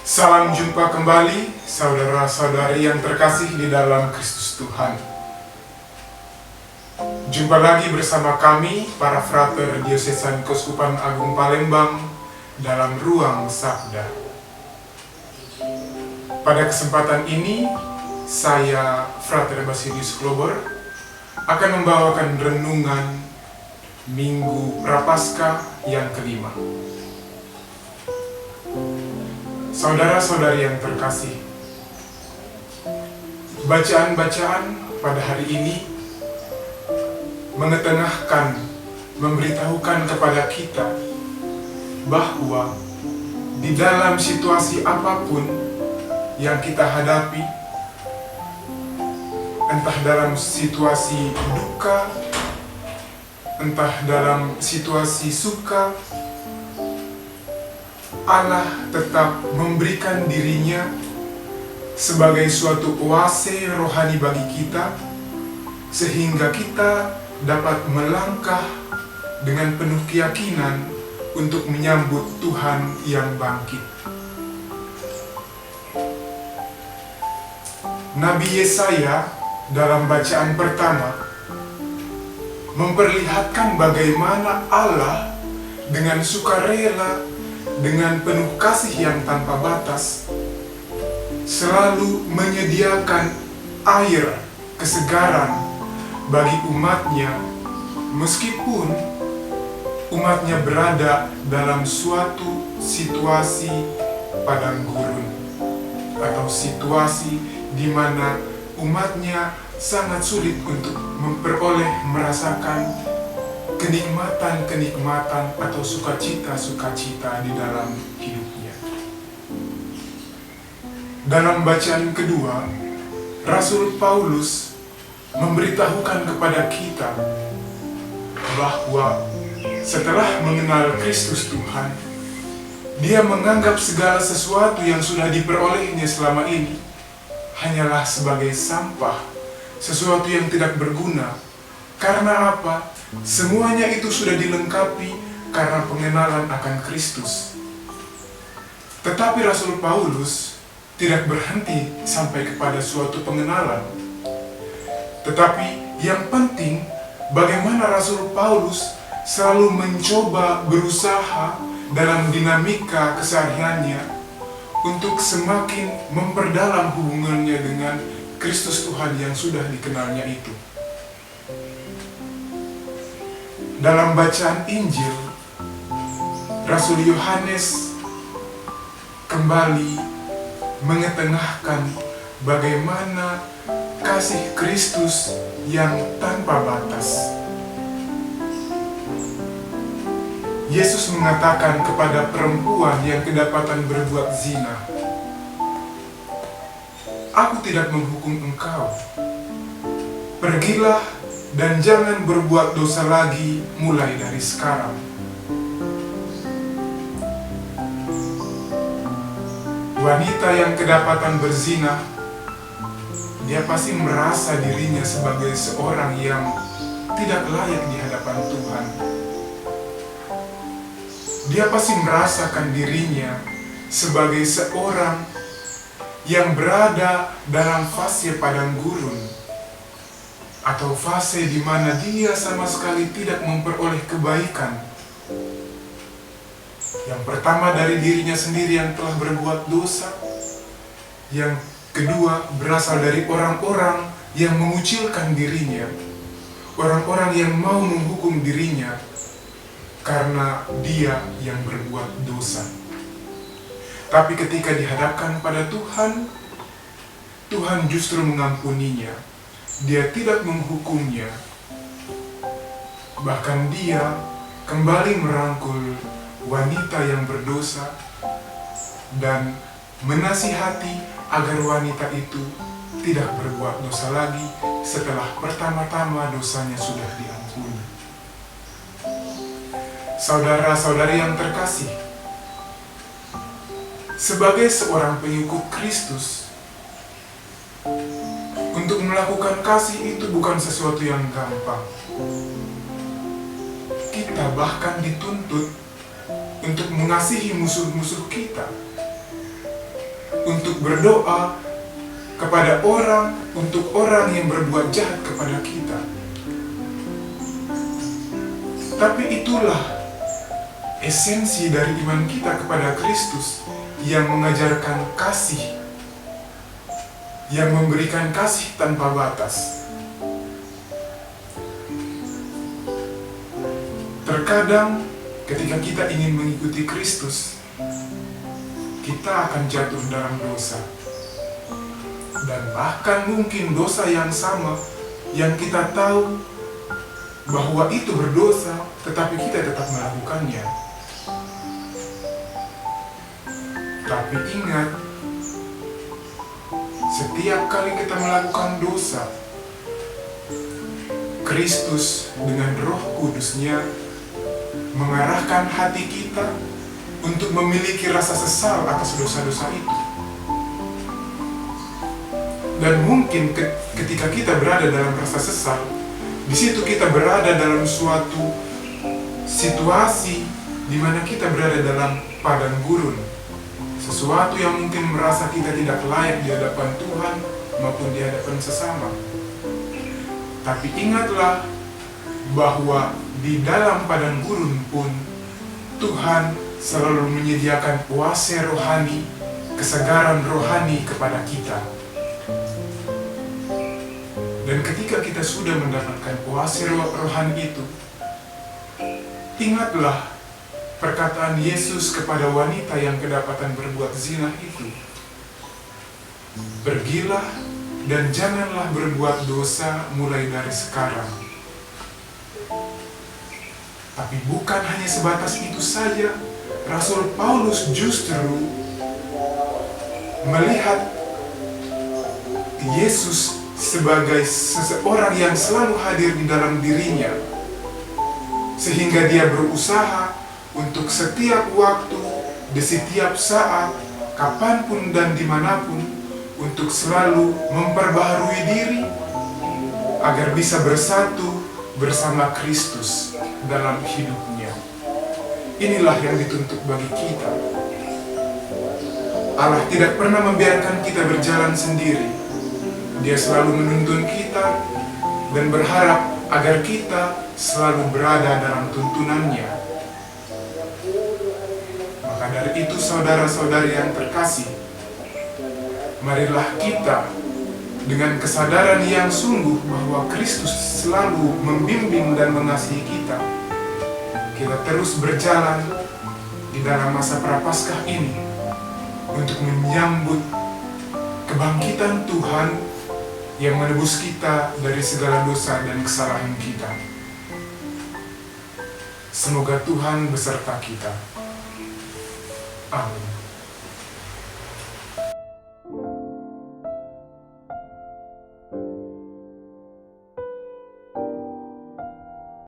Salam jumpa kembali, saudara-saudari yang terkasih di dalam Kristus Tuhan. Jumpa lagi bersama kami, para frater Diosesan Keuskupan Agung Palembang, dalam Ruang Sabda. Pada kesempatan ini, saya, Frater Basilius Klobor, akan membawakan renungan Minggu Prapaskah yang kelima. Saudara-saudari yang terkasih, bacaan-bacaan pada hari ini memberitahukan kepada kita bahwa di dalam situasi apapun yang kita hadapi, entah dalam situasi duka, entah dalam situasi suka, Allah tetap memberikan dirinya sebagai suatu oase rohani bagi kita, sehingga kita dapat melangkah dengan penuh keyakinan untuk menyambut Tuhan yang bangkit. Nabi Yesaya dalam bacaan pertama memperlihatkan bagaimana Allah dengan sukarela, dengan penuh kasih yang tanpa batas, selalu menyediakan air kesegaran bagi umatnya, meskipun umatnya berada dalam suatu situasi padang gurun, atau situasi di mana umatnya sangat sulit untuk merasakan kenikmatan atau sukacita di dalam hidupnya. Dalam bacaan kedua, Rasul Paulus memberitahukan kepada kita bahwa setelah mengenal Kristus Tuhan, dia menganggap segala sesuatu yang sudah diperolehnya selama ini hanyalah sebagai sampah, sesuatu yang tidak berguna. Karena apa? Semuanya itu sudah dilengkapi karena pengenalan akan Kristus. Tetapi Rasul Paulus tidak berhenti sampai kepada suatu pengenalan. Tetapi yang penting, bagaimana Rasul Paulus selalu mencoba berusaha dalam dinamika kesehariannya untuk semakin memperdalam hubungannya dengan Kristus Tuhan yang sudah dikenalnya itu. Dalam bacaan Injil, Rasul Yohanes kembali mengetengahkan bagaimana kasih Kristus yang tanpa batas. Yesus mengatakan kepada perempuan yang kedapatan berbuat zina, "Aku tidak menghukum engkau. Pergilah dan jangan berbuat dosa lagi mulai dari sekarang." Wanita yang kedapatan berzina, dia pasti merasa dirinya sebagai seorang yang tidak layak di hadapan Tuhan. Dia pasti merasakan dirinya sebagai seorang yang berada dalam fase padang gurun, atau fase di mana dia sama sekali tidak memperoleh kebaikan. Yang pertama dari dirinya sendiri yang telah berbuat dosa. Yang kedua berasal dari orang-orang yang mengucilkan dirinya, orang-orang yang mau menghukum dirinya karena dia yang berbuat dosa. Tapi ketika dihadapkan pada Tuhan, Tuhan justru mengampuninya. Dia tidak menghukumnya, bahkan dia kembali merangkul wanita yang berdosa dan menasihati agar wanita itu tidak berbuat dosa lagi setelah pertama-tama dosanya sudah diampuni. Saudara-saudari yang terkasih, sebagai seorang pengikut Kristus, untuk melakukan kasih itu bukan sesuatu yang gampang. Kita bahkan dituntut untuk mengasihi musuh-musuh kita, untuk berdoa kepada orang, untuk orang yang berbuat jahat kepada kita. Tapi itulah esensi dari iman kita kepada Kristus yang mengajarkan kasih, yang memberikan kasih tanpa batas. Terkadang ketika kita ingin mengikuti Kristus, kita akan jatuh dalam dosa. Dan bahkan mungkin dosa yang sama yang kita tahu bahwa itu berdosa, tetapi kita tetap melakukannya. Tapi ingat, setiap kali kita melakukan dosa, Kristus dengan Roh Kudus-Nya mengarahkan hati kita untuk memiliki rasa sesal atas dosa-dosa itu. Dan mungkin ketika kita berada dalam rasa sesal, di situ kita berada dalam suatu situasi di mana kita berada dalam padang gurun. Sesuatu yang mungkin merasa kita tidak layak di hadapan Tuhan maupun di hadapan sesama. Tapi ingatlah bahwa di dalam padang gurun pun Tuhan selalu menyediakan puasa rohani, kesegaran rohani kepada kita. Dan ketika kita sudah mendapatkan puasa rohani itu, ingatlah perkataan Yesus kepada wanita yang kedapatan berbuat zina itu. Pergilah dan janganlah berbuat dosa mulai dari sekarang. Tapi bukan hanya sebatas itu saja, Rasul Paulus justru melihat Yesus sebagai seseorang yang selalu hadir di dalam dirinya, sehingga dia berusaha untuk setiap waktu, di setiap saat, kapanpun dan dimanapun, untuk selalu memperbaharui diri agar bisa bersatu bersama Kristus dalam hidupnya. Inilah yang dituntut bagi kita. Allah tidak pernah membiarkan kita berjalan sendiri. Dia selalu menuntun kita dan berharap agar kita selalu berada dalam tuntunannya. Maka dari itu, saudara-saudari yang terkasih, marilah kita dengan kesadaran yang sungguh bahwa Kristus selalu membimbing dan mengasihi kita, kita terus berjalan di dalam masa Prapaskah ini untuk menyambut kebangkitan Tuhan yang menebus kita dari segala dosa dan kesalahan kita. Semoga Tuhan beserta kita. Amin.